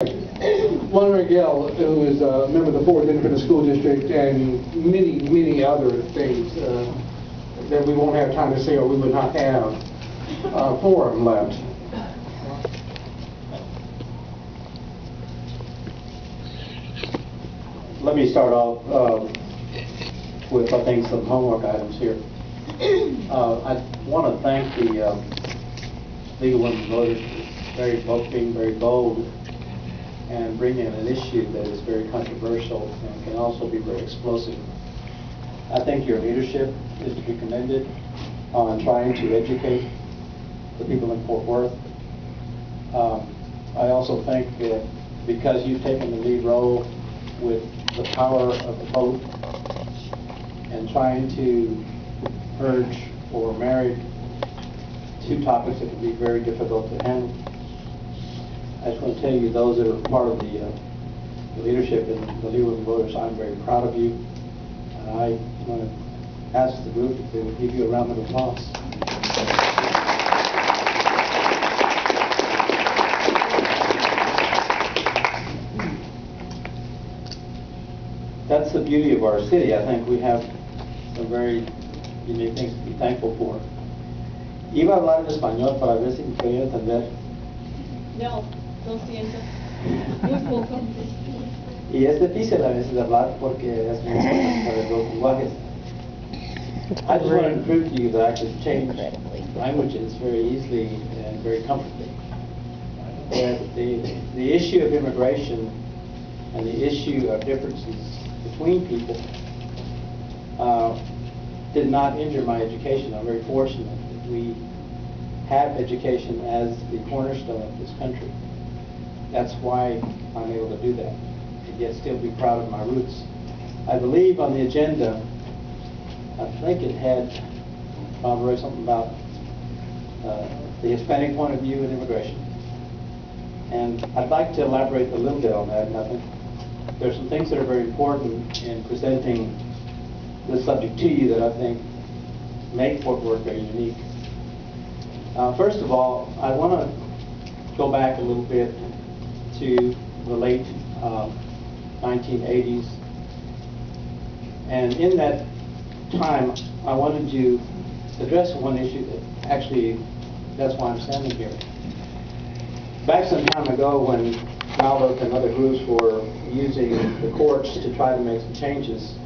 Juan Miguel, who is a member of the 4th Independent School District, and many other things that we won't have time to say, or we would not have forum left. Let me start off with, I think, some homework items here. I want to thank the League of Women Voters for being very bold and bringing in an issue that is very controversial and can also be very explosive. I think your leadership is to be commended on trying to educate the people in Fort Worth. I also think that because you've taken the lead role with the power of the vote and trying to urge or marry two topics that can be very difficult to handle, I just want to tell you, those that are part of the leadership in the League of Voters, I'm very proud of you. And I want to ask the group if they would give you a round of applause. That's the beauty of our city. I think we have some very unique things to be thankful for. Iba a hablar en español para ver si me podía entender. No, lo siento. Muy poco. Y es difícil a veces hablar porque es muy para los lenguajes. I just want to prove to you that I can change languages very easily and very comfortably. That the issue of immigration and the issue of differences between people did not injure my education. I'm very fortunate that we have education as the cornerstone of this country. That's why I'm able to do that, and yet still be proud of my roots. I believe on the agenda, I think it had something about the Hispanic point of view in immigration. And I'd like to elaborate a little bit on that. And I think there's some things that are very important in presenting this subject to you that I think make Fort Worth very unique. First of all, I want to go back a little bit to the late 1980s. And in that time, I wanted to address one issue that actually, that's why I'm standing here. Back some time ago when Malbrook and other groups were using the courts to try to make some changes,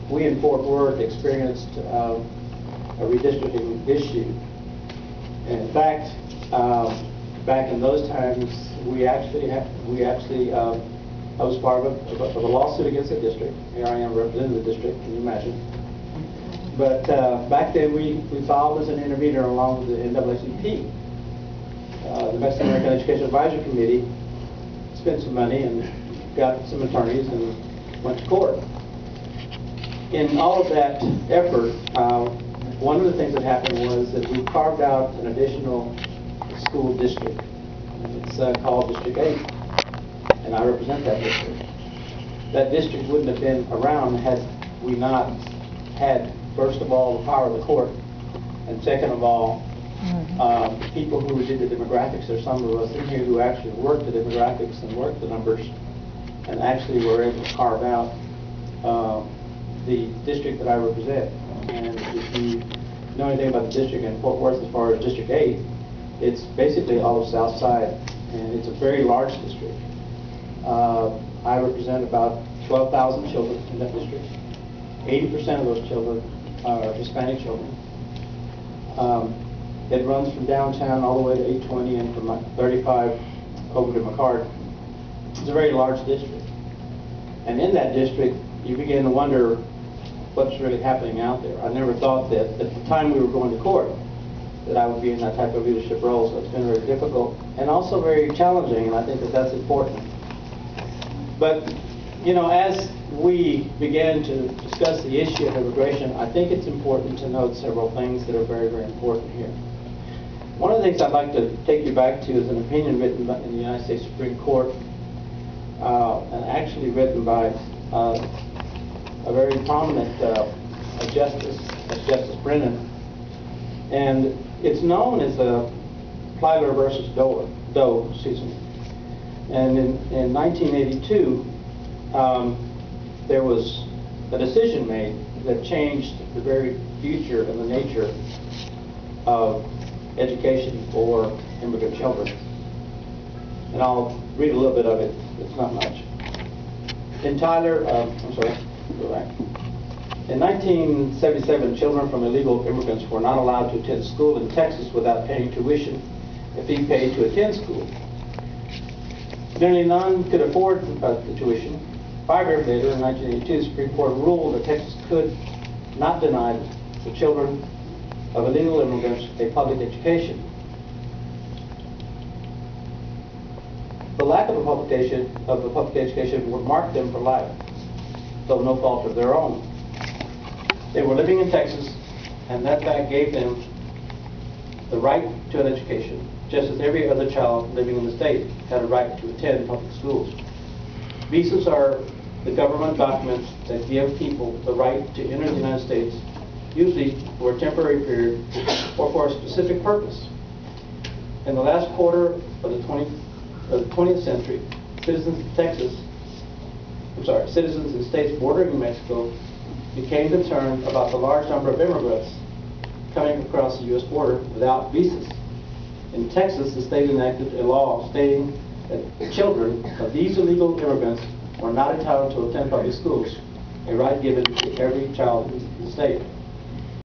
we in Fort Worth experienced a redistricting issue. And in fact, back in those times, I was part of a lawsuit against the district. Here I am representing the district, can you imagine? But back then we filed as an intervener along with the NAACP. The Mexican American Education Advisory Committee spent some money and got some attorneys and went to court. In all of that effort, one of the things that happened was that we carved out an additional school district. It's called District 8, and I represent that district. That district wouldn't have been around had we not had, first of all, the power of the court, and second of all, people who did the demographics. There's some of us in here who actually worked the demographics and worked the numbers, and actually were able to carve out the district that I represent. And if you know anything about the district in Fort Worth as far as District 8, it's basically all of South Side, and it's a very large district. I represent about 12,000 children in that district. 80% of those children are Hispanic children. It runs from downtown all the way to 820 and from 35 over to McCart. It's a very large district. And in that district, you begin to wonder what's really happening out there. I never thought that at the time we were going to court that I would be in that type of leadership role, so it's been very difficult and also very challenging, and I think that that's important. But, you know, as we began to discuss the issue of immigration, I think it's important to note several things that are very, very important here. One of the things I'd like to take you back to is an opinion written in the United States Supreme Court, and actually written by a very prominent Justice Brennan, and it's known as Plyler versus Doe. And in 1982, there was a decision made that changed the very future and the nature of education for immigrant children. And I'll read a little bit of it. It's not much. In In 1977, children from illegal immigrants were not allowed to attend school in Texas without paying tuition, a fee paid to attend school. Nearly none could afford the tuition. 5 years later, in 1982, the Supreme Court ruled that Texas could not deny the children of illegal immigrants a public education. The lack of a public education would mark them for life, though no fault of their own. They were living in Texas, and that fact gave them the right to an education, just as every other child living in the state had a right to attend public schools. Visas are the government documents that give people the right to enter the United States, usually for a temporary period or for a specific purpose. In the last quarter of the 20th century, citizens in states bordering Mexico became concerned about the large number of immigrants coming across the U.S. border without visas. In Texas, the state enacted a law stating that children of these illegal immigrants were not entitled to attend public schools, a right given to every child in the state.